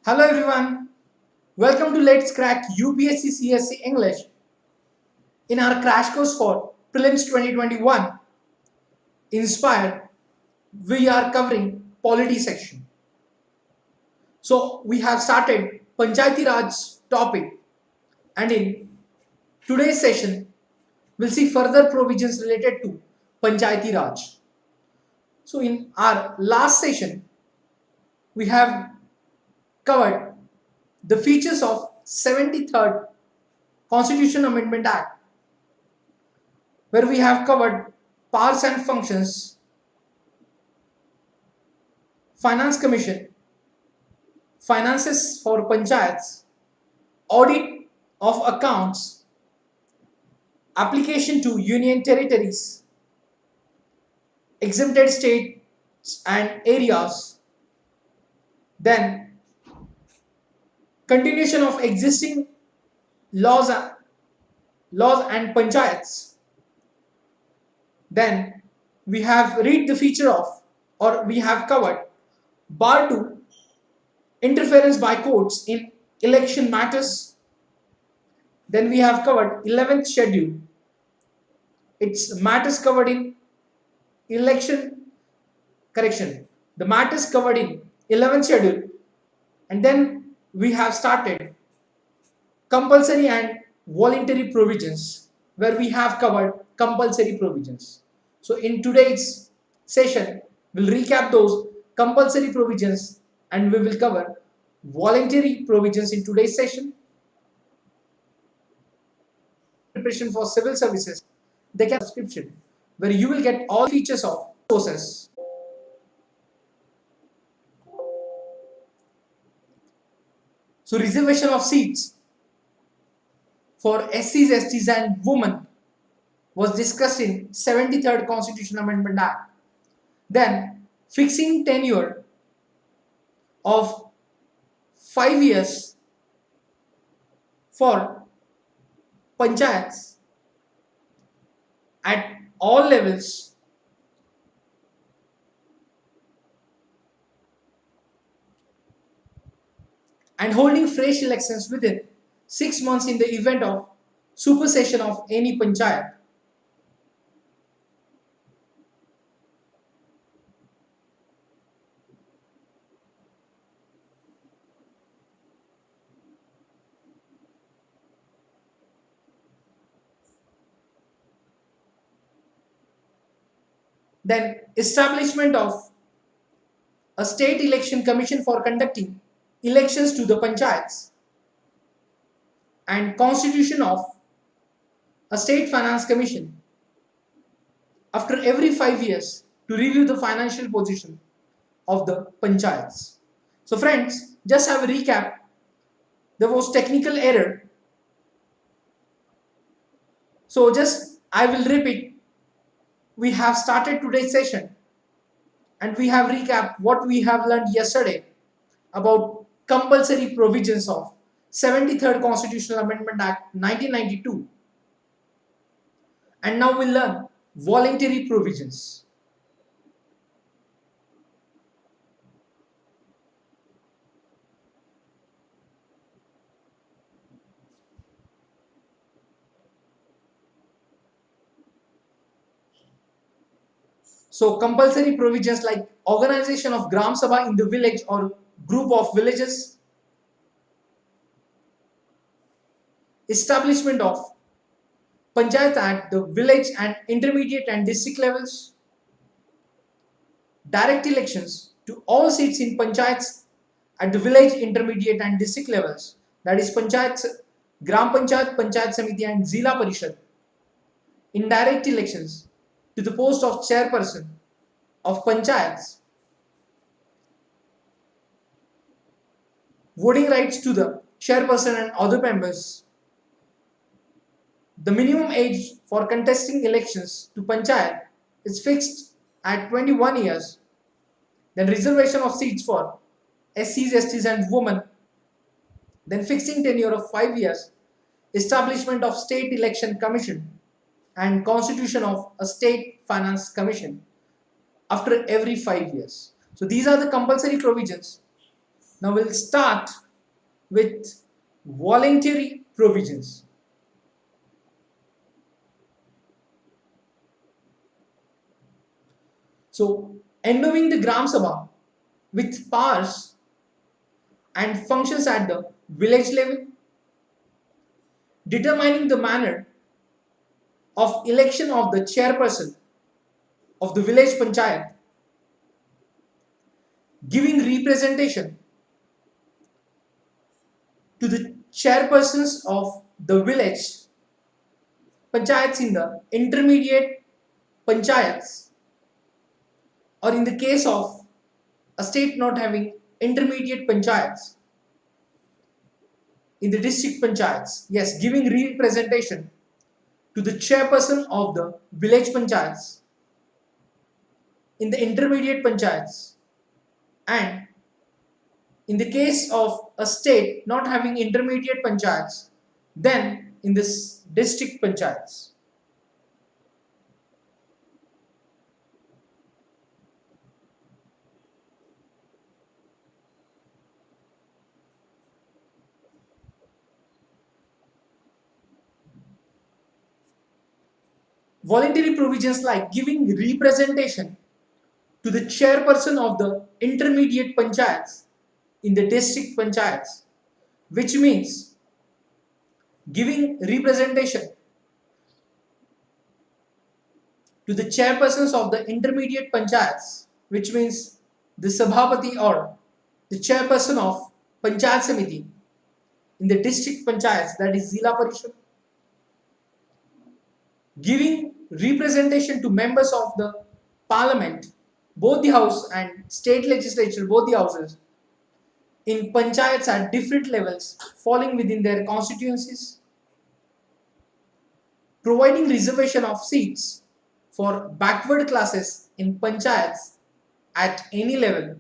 Hello everyone, welcome to Let's Crack UPSC CSE English. In our crash course for Prelims 2021, inspired, we are covering Polity section. So we have started Panchayati Raj topic, and in today's session, we'll see further provisions related to Panchayati Raj. So in our last session, we have covered the features of 73rd Constitution Amendment Act, where we have covered powers and functions, finance commission, finances for panchayats, audit of accounts, application to union territories, exempted states and areas, then continuation of existing laws and panchayats. Then we have read the feature of, or we have covered bar to interference by courts in election matters. Then we have covered 11th schedule. It's matters covered in election correction. The matters covered in 11th schedule. And then we have started compulsory and voluntary provisions, where we have covered compulsory provisions. So in today's session, we'll recap those compulsory provisions and we will cover voluntary provisions in today's session. Preparation for civil services, they can subscription, where you will get all features of courses. So reservation of seats for SCs, STs and women was discussed in 73rd Constitution Amendment Act. Then fixing tenure of 5 years for panchayats at all levels, and holding fresh elections within 6 months in the event of supersession of any panchayat. Then establishment of a state election commission for conducting elections to the panchayats, and constitution of a state finance commission after every 5 years to review the financial position of the panchayats. So friends, just have a recap. There was technical error. So just I will repeat. We have started today's session and we have recapped what we have learned yesterday about compulsory provisions of 73rd Constitutional Amendment Act 1992. And now we'll learn voluntary provisions. So compulsory provisions like organization of Gram Sabha in the village or group of villages, establishment of Panchayat at the village and intermediate and district levels, direct elections to all seats in Panchayats at the village, intermediate and district levels, that is Panchayats, Gram Panchayat, Panchayat Samiti and Zila Parishad, indirect elections to the post of chairperson of Panchayats, voting rights to the chairperson and other members. The minimum age for contesting elections to Panchayat is fixed at 21 years. Then reservation of seats for SCs, STs and women. Then fixing tenure of 5 years. Establishment of State Election Commission and constitution of a State Finance Commission after every 5 years. So these are the compulsory provisions Now we'll start with voluntary provisions. So, endowing the Gram Sabha with powers and functions at the village level, determining the manner of election of the chairperson of the village panchayat, giving representation to the chairpersons of the village panchayats in the intermediate panchayats, or in the case of a state not having intermediate panchayats, in the district panchayats. Yes, giving representation to the chairperson of the village panchayats in the intermediate panchayats, and in the case of a state not having intermediate panchayats, then in this district panchayats. Voluntary provisions like giving representation to the chairperson of the intermediate panchayats in the district panchayats, which means giving representation to the chairpersons of the intermediate panchayats, which means the sabhapati or the chairperson of panchayat samiti in the district panchayats, that is zila parishad, giving representation to members of the parliament, both the house and state legislature, both the houses, in panchayats at different levels falling within their constituencies, providing reservation of seats for backward classes in panchayats at any level,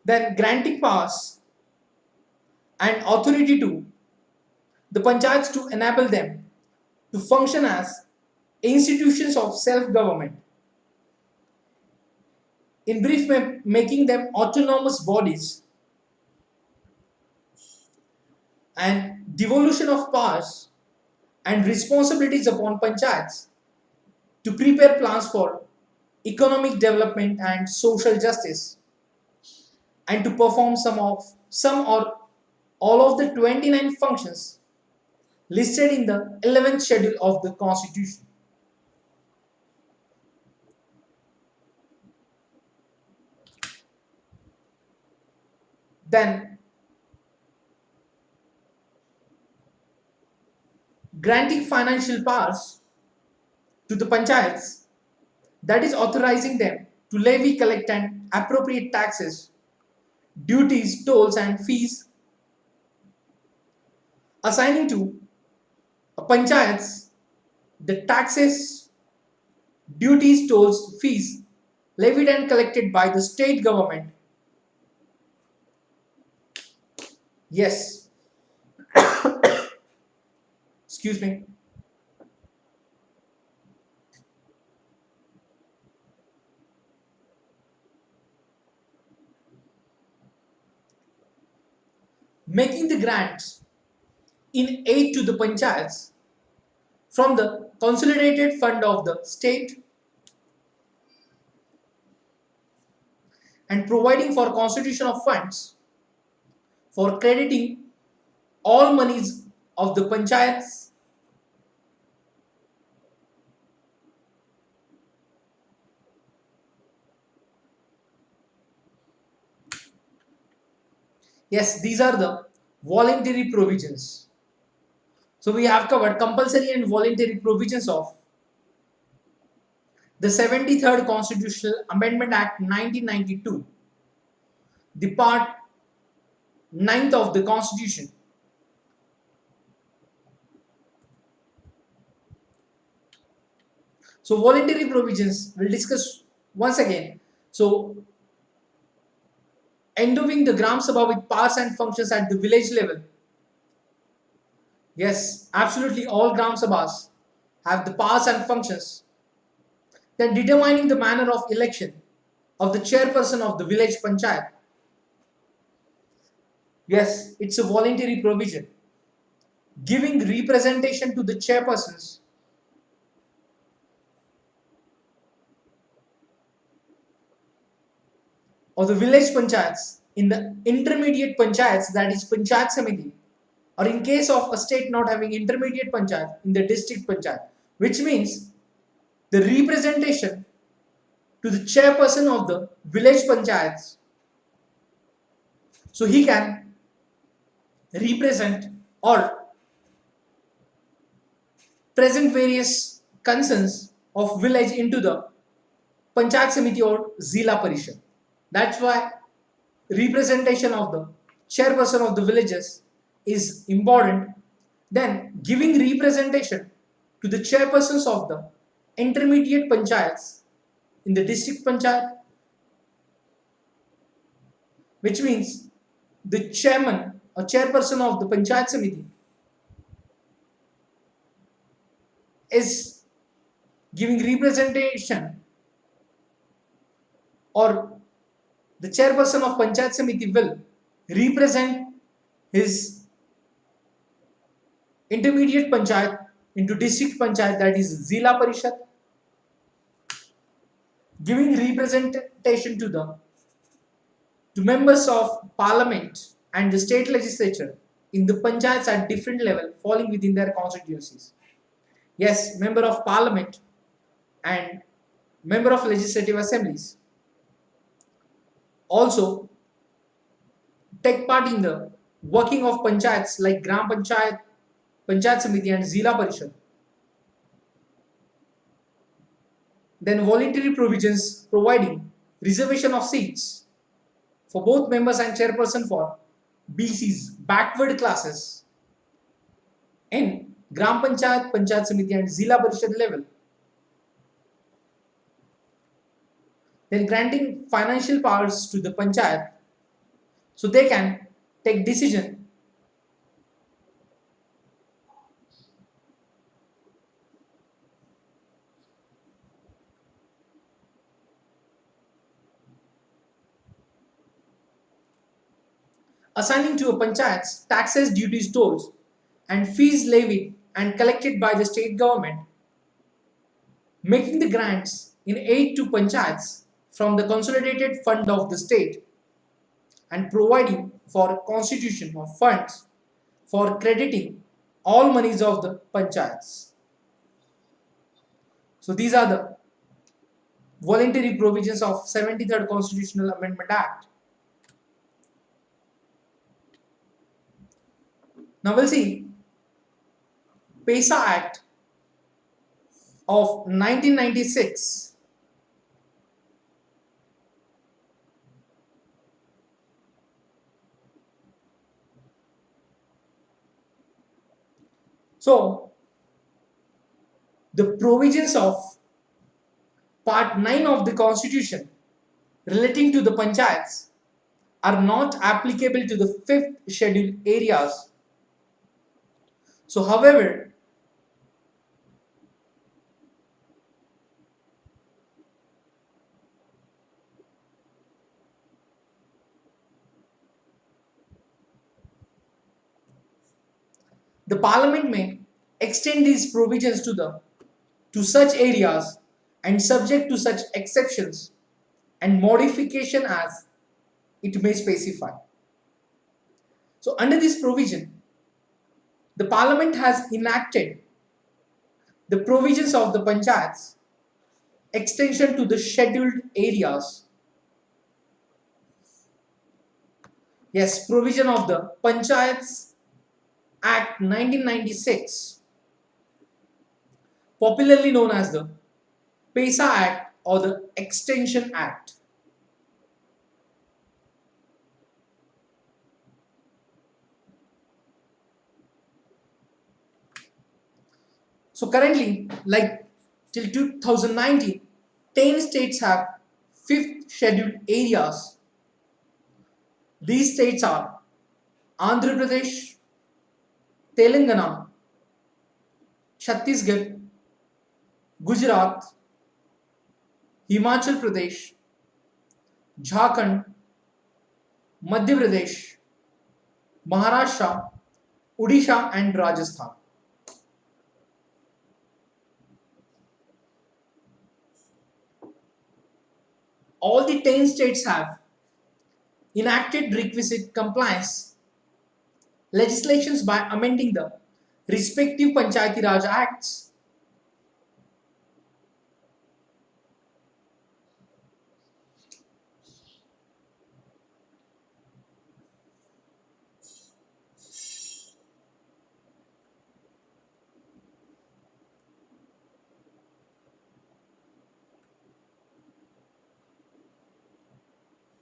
then granting powers and authority to the panchayats to enable them to function as institutions of self-government. In brief, making them autonomous bodies, and devolution of powers and responsibilities upon panchayats to prepare plans for economic development and social justice, and to perform some or all of the 29 functions listed in the 11th schedule of the Constitution. Then granting financial powers to the panchayats, that is authorizing them to levy, collect and appropriate taxes, duties, tolls and fees, assigning to panchayats the taxes, duties, tolls, fees levied and collected by the state government. Yes, excuse me. Making the grants in aid to the panchayats from the consolidated fund of the state, and providing for constitution of funds for crediting all monies of the panchayats, yes, these are the voluntary provisions. So we have covered compulsory and voluntary provisions of the 73rd Constitutional Amendment Act 1992, the part 9th of the Constitution. So voluntary provisions we'll discuss once again. So endowing the Gram Sabha with powers and functions at the village level. Yes, absolutely all Gram Sabhas have the powers and functions Then determining the manner of election of the chairperson of the village panchayat. Yes, it's a voluntary provision. Giving representation to the chairpersons of the village panchayats in the intermediate panchayats, that is Panchayat Samiti, or in case of a state not having intermediate panchayat, in the district panchayat, which means the representation to the chairperson of the village panchayats, so he can represent or present various concerns of village into the Panchayat Samiti or Zila Parishad. That's why representation of the chairperson of the villages is important. Then giving representation to the chairpersons of the intermediate panchayats in the district panchayat, which means the chairman or chairperson of the Panchayat Samiti is giving representation, or the chairperson of Panchayat Samiti will represent his intermediate panchayat into district panchayat, that is Zila Parishad, giving representation to the members of parliament and the state legislature in the panchayats at different level falling within their constituencies. Yes, member of parliament and member of legislative assemblies also take part in the working of panchayats like Gram Panchayat, Panchayat Samiti and Zila Parishad. Then voluntary provisions providing reservation of seats for both members and chairperson for BCs, backward classes, in Gram Panchayat, Panchayat Samiti and Zila Parishad level. Then granting financial powers to the panchayat so they can take decision assigning to a panchayats taxes, duties, tolls and fees levied and collected by the state government, making the grants in aid to panchayats from the consolidated fund of the state, and providing for constitution of funds for crediting all monies of the panchayats. So these are the voluntary provisions of 73rd Constitutional Amendment Act. Now we'll see PESA Act of 1996. So the provisions of Part 9 of the Constitution relating to the panchayats are not applicable to the 5th scheduled areas. So however, the Parliament may extend these provisions to such areas and subject to such exceptions and modification as it may specify. So under this provision, the Parliament has enacted the provisions of the panchayats extension to the scheduled areas. Yes, provision of the Panchayats Act 1996, popularly known as the PESA Act or the Extension Act. So currently, like till 2019, 10 states have 5th scheduled areas. These states are Andhra Pradesh, Telangana, Chhattisgarh, Gujarat, Himachal Pradesh, Jharkhand, Madhya Pradesh, Maharashtra, Odisha and Rajasthan. All the 10 states have enacted requisite compliance legislations by amending the respective Panchayati Raj Acts.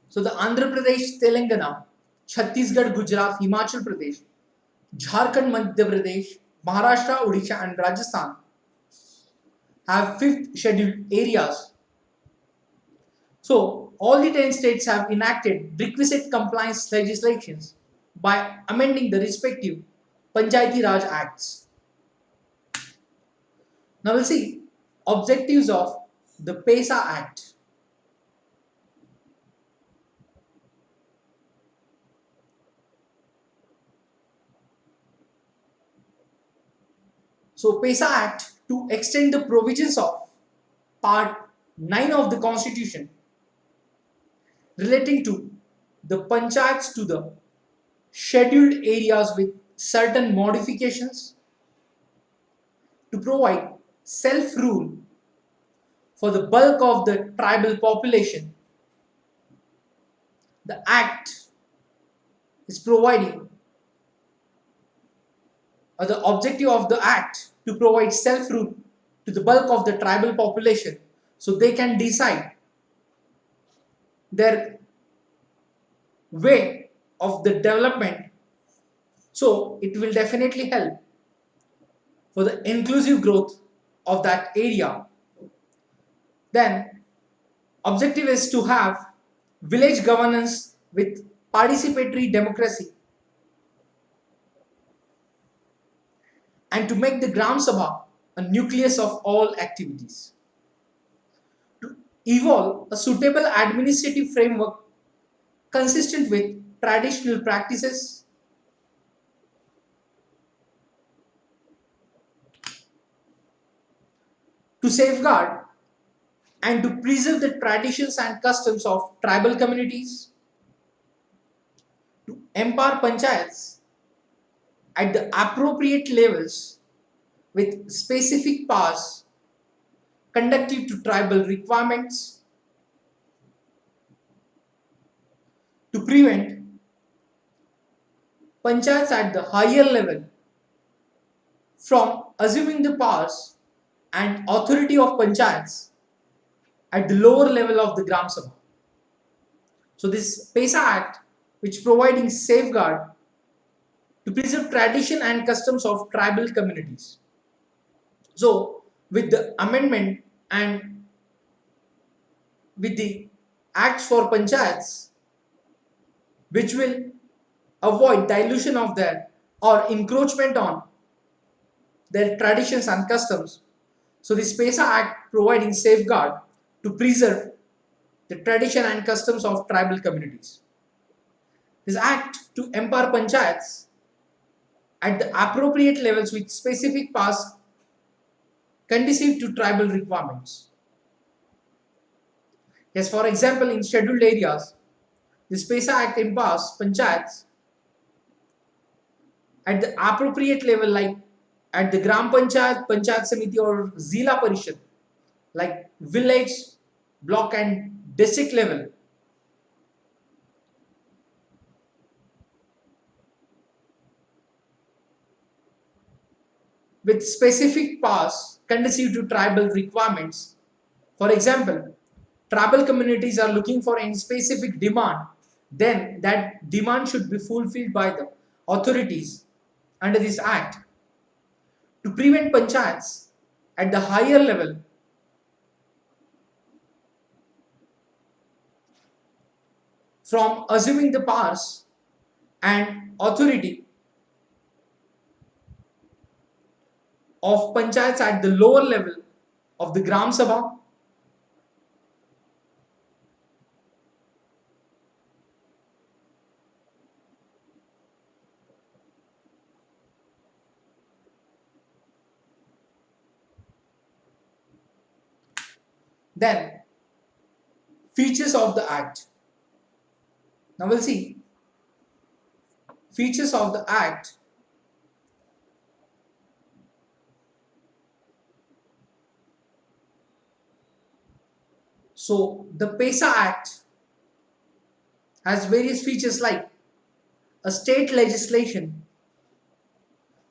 So the Andhra Pradesh, Telangana, Chhattisgarh, Gujarat, Himachal Pradesh, Jharkhand, Madhya Pradesh, Maharashtra, Odisha and Rajasthan have fifth scheduled areas. So all the 10 states have enacted requisite compliance legislations by amending the respective Panchayati Raj Acts. Now we'll see objectives of the PESA Act. So PESA Act to extend the provisions of Part 9 of the Constitution relating to the Panchayats to the scheduled areas with certain modifications to provide self-rule for the bulk of the tribal population. The Act is providing, or the objective of the Act to provide self-rule to the bulk of the tribal population so they can decide their way of the development. So it will definitely help for the inclusive growth of that area. Then objective is to have village governance with participatory democracy and to make the Gram Sabha a nucleus of all activities. To evolve a suitable administrative framework consistent with traditional practices, to safeguard and to preserve the traditions and customs of tribal communities, to empower panchayats at the appropriate levels with specific powers conducive to tribal requirements, to prevent panchayats at the higher level from assuming the powers and authority of panchayats at the lower level of the Gram Sabha. So this PESA Act, which providing safeguard to preserve tradition and customs of tribal communities. So with the amendment and with the acts for panchayats, which will avoid dilution of their or encroachment on their traditions and customs. So this PESA Act providing safeguard to preserve the tradition and customs of tribal communities. This act to empower panchayats at the appropriate levels with specific powers conducive to tribal requirements. Yes, for example, in scheduled areas, this PESA Act empowers panchayats at the appropriate level, like at the Gram Panchayat, Panchayat Samiti or Zila Parishad, like village, block and district level. With specific powers conducive to tribal requirements. For example, tribal communities are looking for any specific demand, then that demand should be fulfilled by the authorities under this act. To prevent panchayats at the higher level from assuming the powers and authority of panchayats at the lower level of the Gram Sabha, Then features of the act. Now we'll see features of the act. So the PESA Act has various features like a state legislation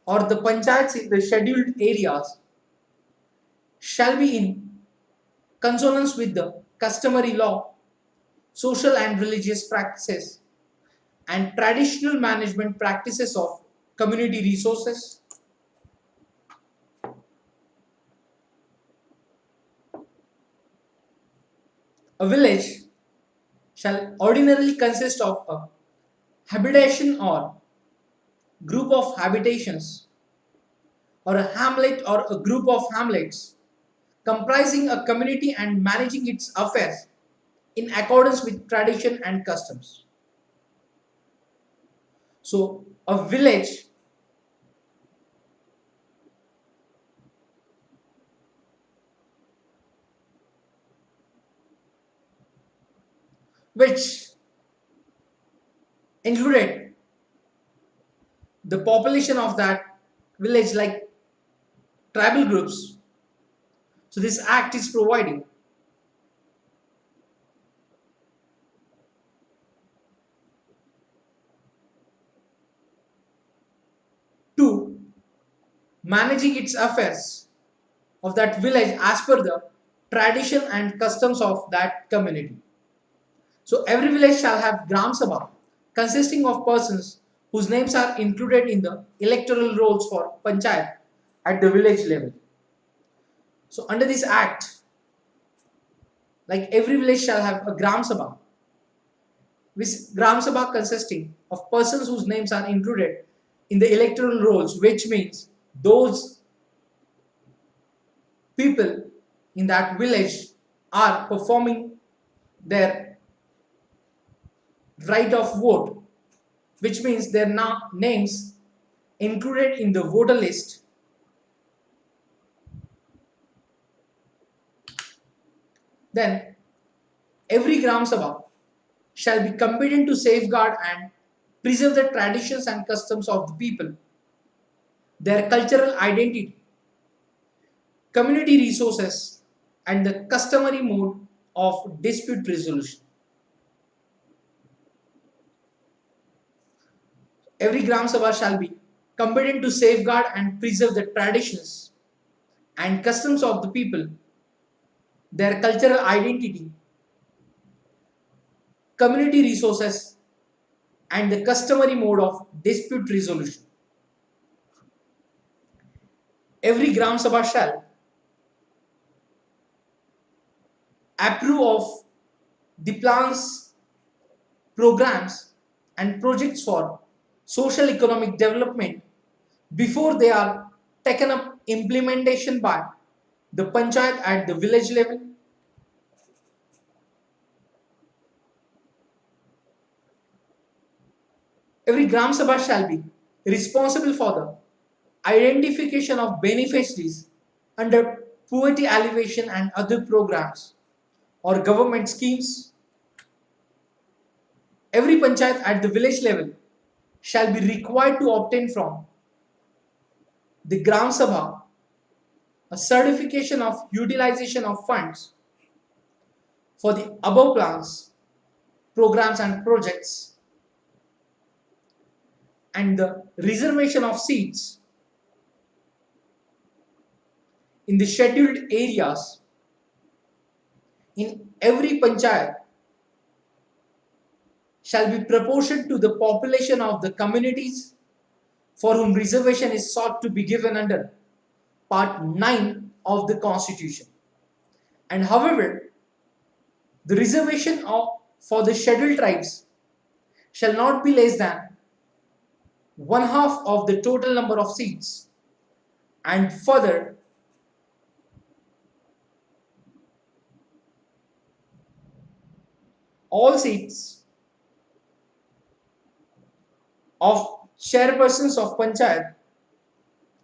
or the panchayats in the scheduled areas shall be in consonance with the customary law, social and religious practices, and traditional management practices of community resources. A village shall ordinarily consist of a habitation or group of habitations, or a hamlet or a group of hamlets comprising a community and managing its affairs in accordance with tradition and customs. So, a village which included the population of that village like tribal groups. So, this act is providing to managing its affairs of that village as per the tradition and customs of that community. So every village shall have Gram Sabha consisting of persons whose names are included in the electoral rolls for Panchayat at the village level. So under this act, like every village shall have a Gram Sabha, with Gram Sabha consisting of persons whose names are included in the electoral rolls, which means those people in that village are performing their right of vote, which means their names included in the voter list. Then every Gram Sabha shall be competent to safeguard and preserve the traditions and customs of the people, their cultural identity, community resources, and the customary mode of dispute resolution. Every Gram Sabha shall be competent to safeguard and preserve the traditions and customs of the people, their cultural identity, community resources, and the customary mode of dispute resolution. Every Gram Sabha shall approve of the plans, programs, and projects for social economic development before they are taken up implementation by the panchayat at the village level. Every Gram Sabha shall be responsible for the identification of beneficiaries under poverty alleviation and other programs or government schemes. Every panchayat at the village level shall be required to obtain from the Gram Sabha a certification of utilization of funds for the above plans, programs and projects, and the reservation of seats in the scheduled areas in every panchayat shall be proportioned to the population of the communities for whom reservation is sought to be given under Part 9 of the Constitution. And however, the reservation for the scheduled tribes shall not be less than one half of the total number of seats, and further, all seats of chairpersons of panchayat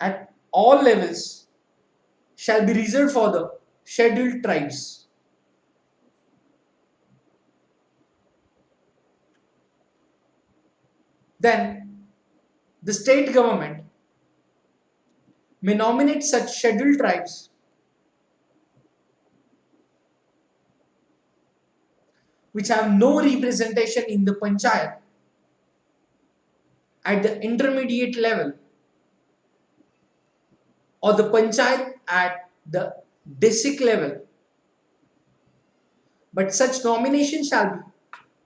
at all levels shall be reserved for the scheduled tribes. Then the state government may nominate such scheduled tribes which have no representation in the panchayat at the intermediate level or the panchayat at the district level, but such nomination shall be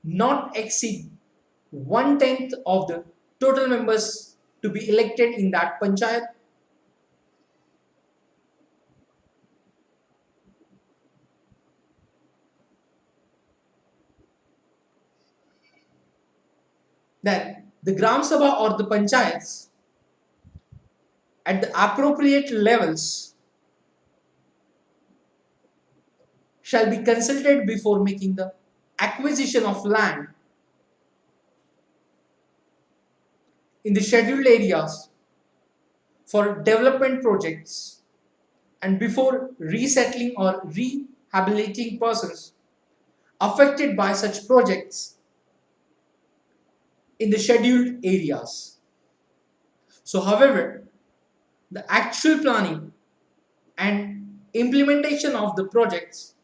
not exceed 1/10 of the total members to be elected in that panchayat. Then the Gram Sabha or the Panchayats at the appropriate levels shall be consulted before making the acquisition of land in the scheduled areas for development projects and before resettling or rehabilitating persons affected by such projects in the scheduled areas. So, however, the actual planning and implementation of the projects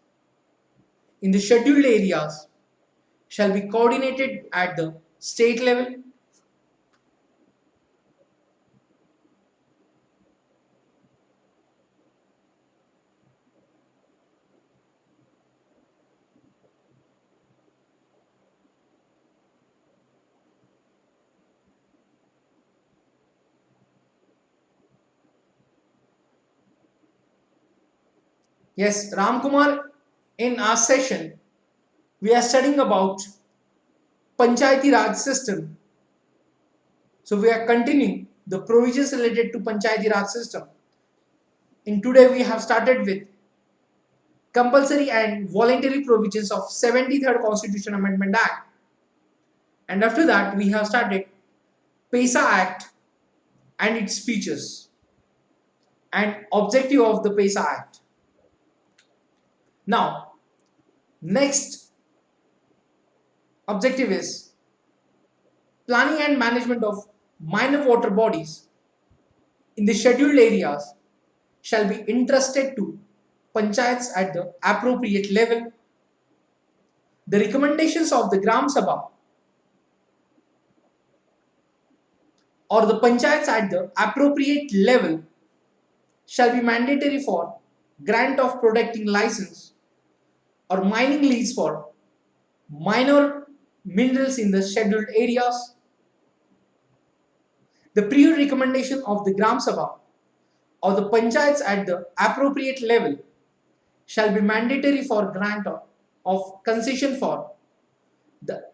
in the scheduled areas shall be coordinated at the state level. Yes, Ramkumar, in our session, we are studying about Panchayati Raj system. So we are continuing the provisions related to Panchayati Raj system. In today we have started with compulsory and voluntary provisions of 73rd Constitution Amendment Act. And after that we have started PESA Act and its features and objective of the PESA Act. Now, next objective is planning and management of minor water bodies in the scheduled areas shall be entrusted to panchayats at the appropriate level. The recommendations of the Gram Sabha or the panchayats at the appropriate level shall be mandatory for grant of protecting license or mining lease for minor minerals in the scheduled areas. The prior recommendation of the Gram Sabha or the panchayats at the appropriate level shall be mandatory for grant of concession for the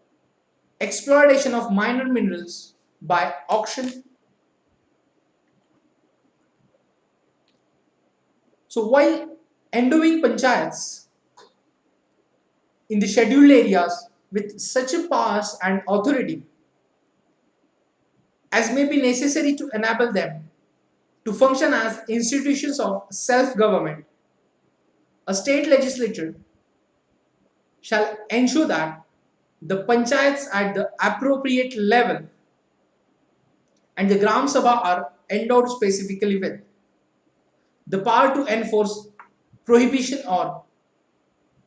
exploitation of minor minerals by auction. So while endowing panchayats in the scheduled areas with such a powers and authority as may be necessary to enable them to function as institutions of self-government, a state legislature shall ensure that the panchayats at the appropriate level and the Gram Sabha are endowed specifically with the power to enforce prohibition or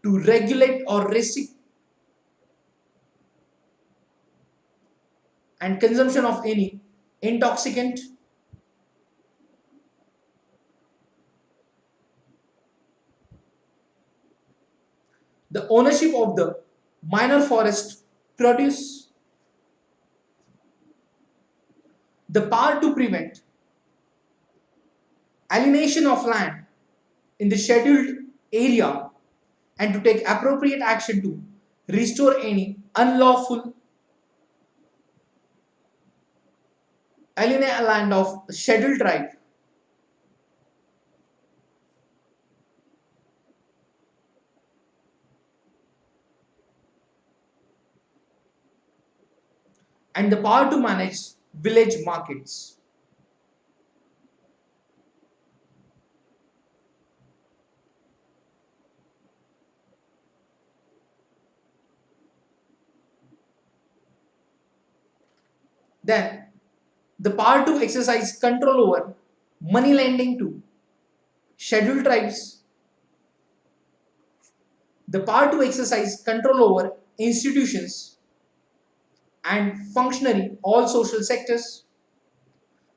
to regulate or restrict and consumption of any intoxicant, the ownership of the minor forest produce, the power to prevent alienation of land in the scheduled area and to take appropriate action to restore any unlawful alienated land of scheduled tribe. And the power to manage village markets. Then the power to exercise control over money lending to scheduled tribes, the power to exercise control over institutions and functionary all social sectors,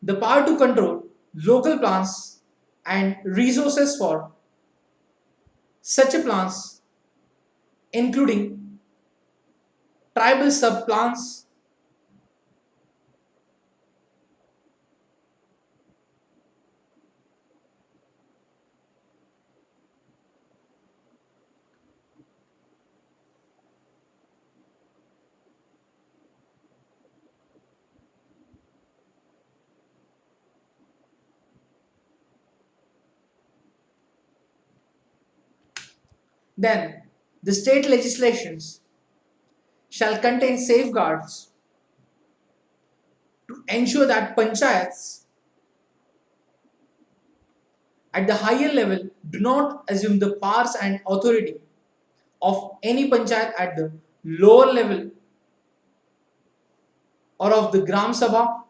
the power to control local plans and resources for such a plans, including tribal sub-plans. Then the state legislations shall contain safeguards to ensure that panchayats at the higher level do not assume the powers and authority of any panchayat at the lower level or of the Gram Sabha,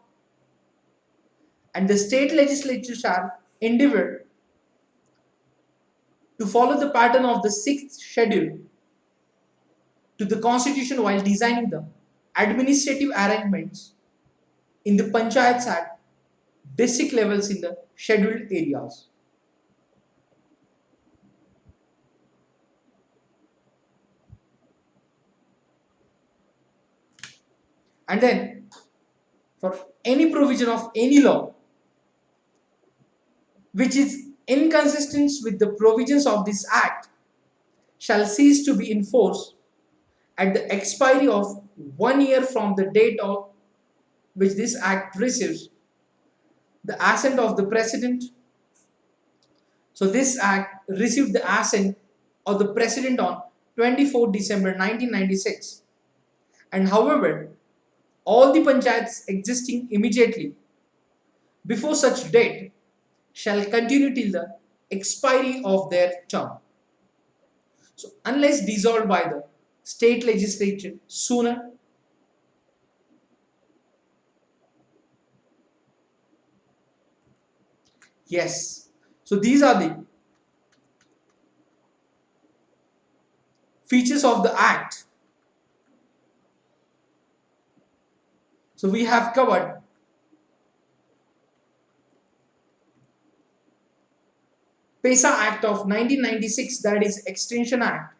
and the state legislature shall endeavor to follow the pattern of the sixth schedule to the constitution while designing the administrative arrangements in the panchayats at district levels in the scheduled areas. And then for any provision of any law which is inconsistent with the provisions of this act shall cease to be enforced at the expiry of 1 year from the date of which this act receives the assent of the president. So this act received the assent of the president on 24 December 1996, and however all the panchayats existing immediately before such date shall continue till the expiry of their term. So unless dissolved by the state legislature sooner. Yes. So these are the features of the act. So we have covered PESA Act of 1996, that is Extension Act.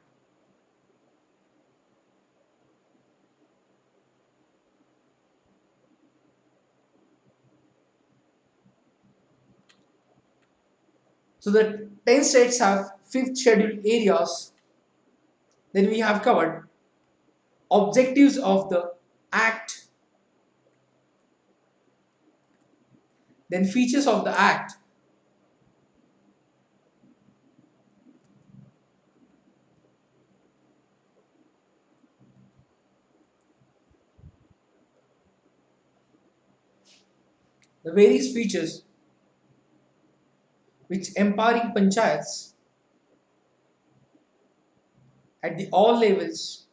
So the 10 states have fifth scheduled areas. Then we have covered objectives of the act, then features of the act, the various features which empowering panchayats at the all levels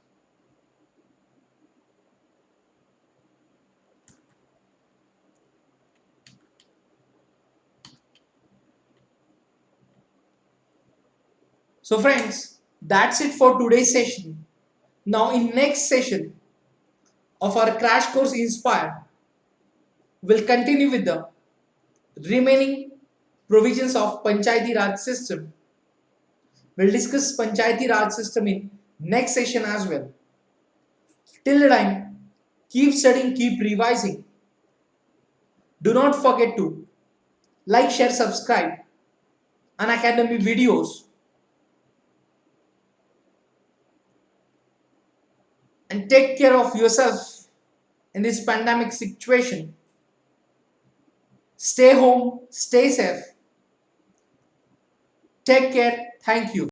So friends, that's it for today's session. Now in next session of our crash course Inspire, we'll continue with the remaining provisions of Panchayati Raj system. We'll discuss Panchayati Raj system in next session as well. Till the time, keep studying, keep revising. Do not forget to like, share, subscribe Unacademy videos, and take care of yourself in this pandemic situation. Stay home, stay safe. Take care. Thank you.